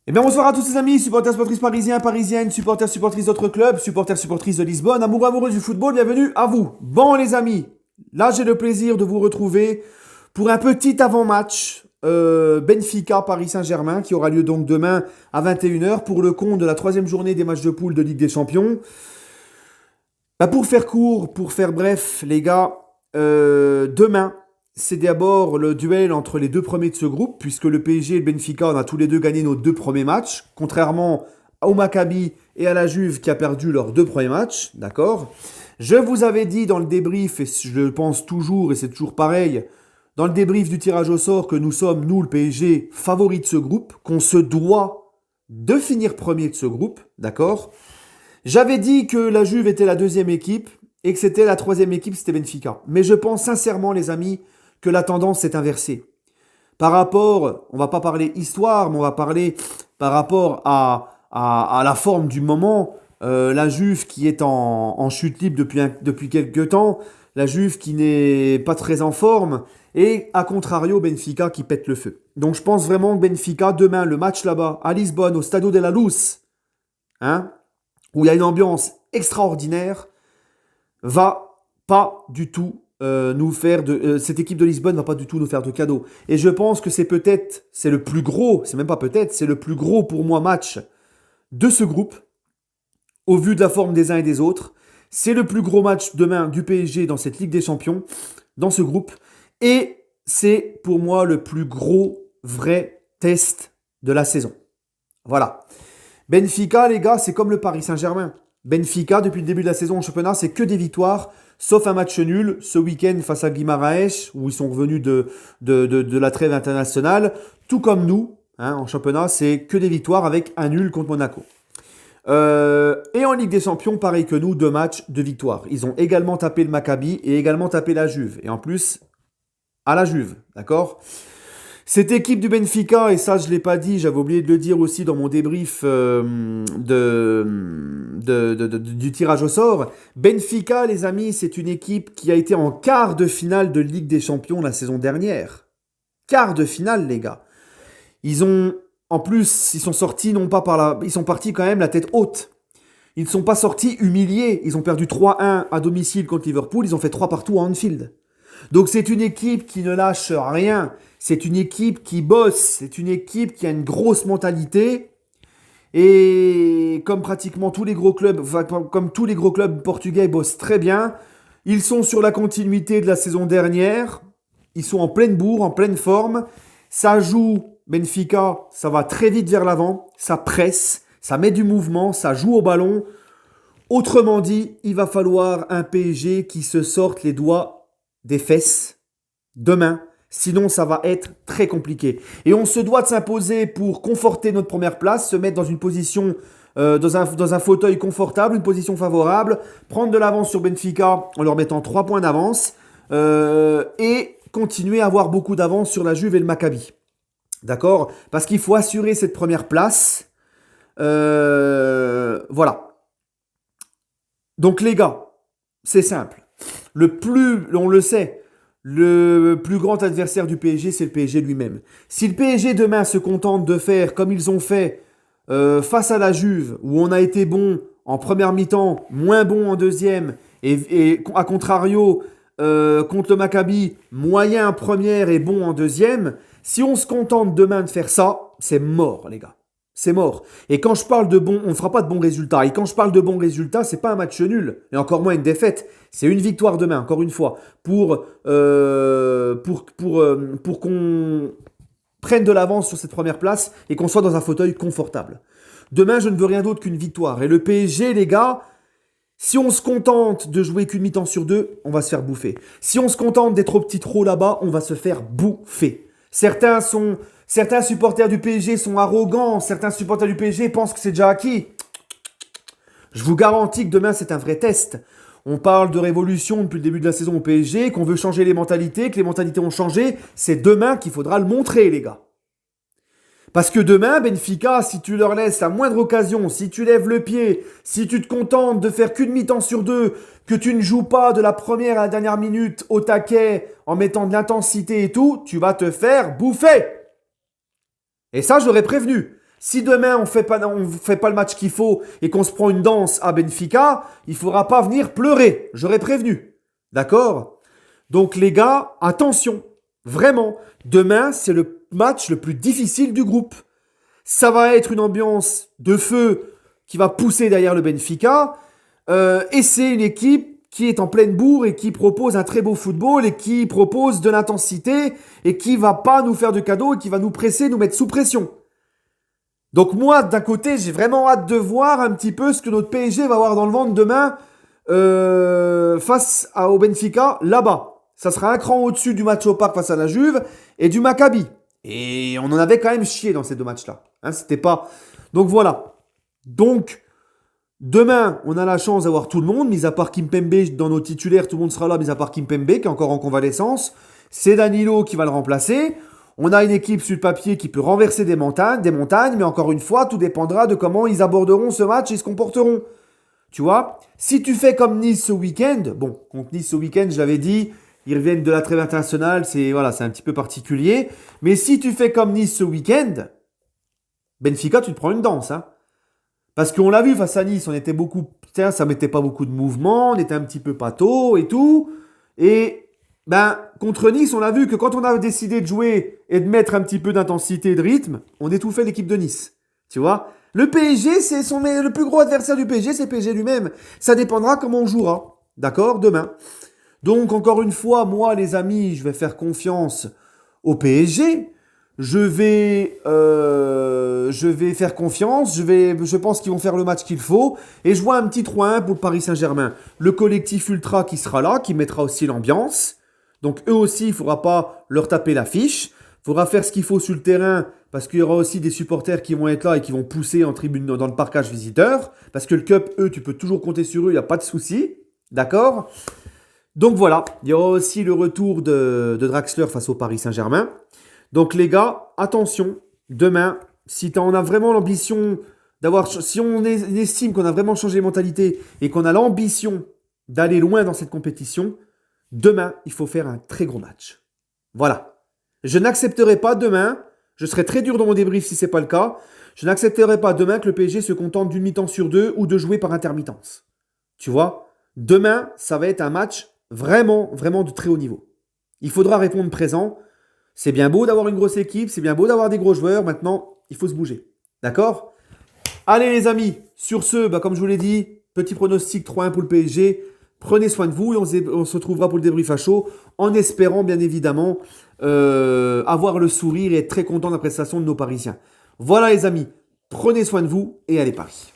Eh bien bonsoir à tous les amis, supporters, supportrices parisiens, parisiennes, supporters, supportrices d'autres clubs, supporters, supportrices de Lisbonne, amoureux, amoureuses du football, bienvenue à vous. Bon les amis, là j'ai le plaisir de vous retrouver pour un petit avant-match Benfica Paris Saint-Germain qui aura lieu donc demain à 21 h pour le compte de la troisième journée des matchs de poule de Ligue des Champions. Pour faire court, pour faire bref les gars, demain c'est d'abord le duel entre les deux premiers de ce groupe, puisque le PSG et le Benfica, on a tous les deux gagné nos deux premiers matchs, contrairement au Maccabi et à la Juve qui a perdu leurs deux premiers matchs, d'accord. Je vous avais dit dans le débrief, et je le pense toujours, et c'est toujours pareil, dans le débrief du tirage au sort, que nous sommes, nous, le PSG, favoris de ce groupe, qu'on se doit de finir premier de ce groupe, d'accord. J'avais dit que la Juve était la deuxième équipe, et que c'était la troisième équipe, c'était Benfica. Mais je pense sincèrement, les amis, que la tendance s'est inversée. Par rapport, on va pas parler histoire, mais on va parler par rapport à la forme du moment. La Juve qui est en chute libre depuis quelques temps, la Juve qui n'est pas très en forme, et à contrario Benfica qui pète le feu. Donc je pense vraiment que Benfica, demain, le match là-bas, à Lisbonne, au Stadio de la Luz, hein, où il y a une ambiance extraordinaire, va pas du tout nous faire cette équipe de Lisbonne va pas du tout nous faire de cadeaux. Et je pense que c'est le plus gros, c'est même pas peut-être, c'est le plus gros pour moi match de ce groupe, au vu de la forme des uns et des autres. C'est le plus gros match demain du PSG dans cette Ligue des Champions, dans ce groupe. Et c'est pour moi le plus gros vrai test de la saison. Voilà. Benfica, les gars, c'est comme le Paris Saint-Germain. Benfica, depuis le début de la saison en championnat, c'est que des victoires, sauf un match nul ce week-end face à Guimaraes, où ils sont revenus de la trêve internationale. Tout comme nous, hein, en championnat, c'est que des victoires avec un nul contre Monaco. Et en Ligue des Champions, pareil que nous, deux matchs, deux victoires. Ils ont également tapé le Maccabi et également tapé la Juve. Et en plus, à la Juve, d'accord. Cette équipe du Benfica, et ça je ne l'ai pas dit, j'avais oublié de le dire aussi dans mon débrief du tirage au sort. Benfica, les amis, c'est une équipe qui a été en quart de finale de Ligue des Champions la saison dernière. Quart de finale, les gars. En plus, ils sont sortis non pas ils sont partis quand même la tête haute. Ils ne sont pas sortis humiliés. Ils ont perdu 3-1 à domicile contre Liverpool. Ils ont fait 3 partout à Anfield. Donc c'est une équipe qui ne lâche rien. C'est une équipe qui bosse. C'est une équipe qui a une grosse mentalité. Et comme pratiquement tous les gros clubs, enfin, comme tous les gros clubs portugais bossent très bien, ils sont sur la continuité de la saison dernière. Ils sont en pleine bourre, en pleine forme. Ça joue, Benfica, ça va très vite vers l'avant. Ça presse, ça met du mouvement, ça joue au ballon. Autrement dit, il va falloir un PSG qui se sorte les doigts des fesses demain. Sinon, ça va être très compliqué. Et on se doit de s'imposer pour conforter notre première place, se mettre dans une position, dans un fauteuil confortable, une position favorable, prendre de l'avance sur Benfica en leur mettant 3 points d'avance et continuer à avoir beaucoup d'avance sur la Juve et le Maccabi. D'accord. Parce qu'il faut assurer cette première place. Voilà. Donc les gars, c'est simple. On le sait, le plus grand adversaire du PSG, c'est le PSG lui-même. Si le PSG demain se contente de faire comme ils ont fait face à la Juve, où on a été bon en première mi-temps, moins bon en deuxième, et à contrario, contre le Maccabi, moyen en première et bon en deuxième, si on se contente demain de faire ça, c'est mort les gars. C'est mort. Et quand je parle de bon, on ne fera pas de bons résultats. Et quand je parle de bons résultats, c'est pas un match nul, et encore moins une défaite. C'est une victoire demain, encore une fois, pour qu'on prenne de l'avance sur cette première place et qu'on soit dans un fauteuil confortable. Demain, je ne veux rien d'autre qu'une victoire. Et le PSG, les gars, si on se contente de jouer qu'une mi-temps sur deux, on va se faire bouffer. Si on se contente d'être au petit trot là-bas, on va se faire bouffer. Certains supporters du PSG sont arrogants. Certains supporters du PSG pensent que c'est déjà acquis. Je vous garantis que demain, c'est un vrai test. On parle de révolution depuis le début de la saison au PSG, qu'on veut changer les mentalités, que les mentalités ont changé. C'est demain qu'il faudra le montrer, les gars. Parce que demain, Benfica, si tu leur laisses la moindre occasion, si tu lèves le pied, si tu te contentes de faire qu'une mi-temps sur deux, que tu ne joues pas de la première à la dernière minute au taquet en mettant de l'intensité et tout, tu vas te faire bouffer. Et ça, j'aurais prévenu. Si demain on fait pas le match qu'il faut et qu'on se prend une danse à Benfica, il faudra pas venir pleurer. J'aurais prévenu. D'accord? Donc les gars, attention. Vraiment. Demain, c'est le match le plus difficile du groupe. Ça va être une ambiance de feu qui va pousser derrière le Benfica. Et c'est une équipe qui est en pleine bourre et qui propose un très beau football et qui propose de l'intensité et qui va pas nous faire de cadeaux et qui va nous presser, nous mettre sous pression. Donc moi, d'un côté, j'ai vraiment hâte de voir un petit peu ce que notre PSG va avoir dans le ventre demain face au Benfica, là-bas. Ça sera un cran au-dessus du match au parc face à la Juve et du Maccabi. Et on en avait quand même chié dans ces deux matchs-là. Hein, c'était pas... Donc voilà. Donc, demain, on a la chance d'avoir tout le monde, mis à part Kimpembe dans nos titulaires, tout le monde sera là, mis à part Kimpembe qui est encore en convalescence. C'est Danilo qui va le remplacer. On a une équipe sur le papier qui peut renverser des montagnes, mais encore une fois, tout dépendra de comment ils aborderont ce match et se comporteront. Tu vois, si tu fais comme Nice ce week-end, bon, contre Nice ce week-end, je l'avais dit, ils reviennent de la trêve internationale, c'est un petit peu particulier. Mais si tu fais comme Nice ce week-end, Benfica, tu te prends une danse, hein. Parce qu'on l'a vu face à Nice, on était beaucoup, ça mettait pas beaucoup de mouvement, on était un petit peu pâteau et tout. Et contre Nice, on a vu que quand on a décidé de jouer et de mettre un petit peu d'intensité et de rythme, on étouffait l'équipe de Nice. Tu vois, le PSG, le plus gros adversaire du PSG, c'est le PSG lui-même. Ça dépendra comment on jouera, d'accord, demain. Donc encore une fois, moi les amis, je vais faire confiance au PSG. Je vais faire confiance. Je pense qu'ils vont faire le match qu'il faut. Et je vois un petit 3-1 pour le Paris Saint-Germain. Le collectif ultra qui sera là, qui mettra aussi l'ambiance. Donc eux aussi, il ne faudra pas leur taper l'affiche. Il faudra faire ce qu'il faut sur le terrain parce qu'il y aura aussi des supporters qui vont être là et qui vont pousser en tribune dans le parcage visiteur. Parce que le Cup, eux, tu peux toujours compter sur eux, il n'y a pas de souci. D'accord ? Donc voilà, il y aura aussi le retour de Draxler face au Paris Saint-Germain. Donc les gars, attention, demain, si on a vraiment l'ambition si on estime qu'on a vraiment changé de mentalité et qu'on a l'ambition d'aller loin dans cette compétition, demain, il faut faire un très gros match. Voilà. Je n'accepterai pas demain, je serai très dur dans mon débrief si ce n'est pas le cas, je n'accepterai pas demain que le PSG se contente d'une mi-temps sur deux ou de jouer par intermittence. Tu vois ? Demain, ça va être un match vraiment, vraiment de très haut niveau. Il faudra répondre présent. C'est bien beau d'avoir une grosse équipe, c'est bien beau d'avoir des gros joueurs. Maintenant, il faut se bouger. D'accord ? Allez les amis, sur ce, comme je vous l'ai dit, petit pronostic 3-1 pour le PSG. Prenez soin de vous et on se retrouvera pour le débrief à chaud en espérant bien évidemment avoir le sourire et être très content de la prestation de nos Parisiens. Voilà les amis, prenez soin de vous et allez Paris.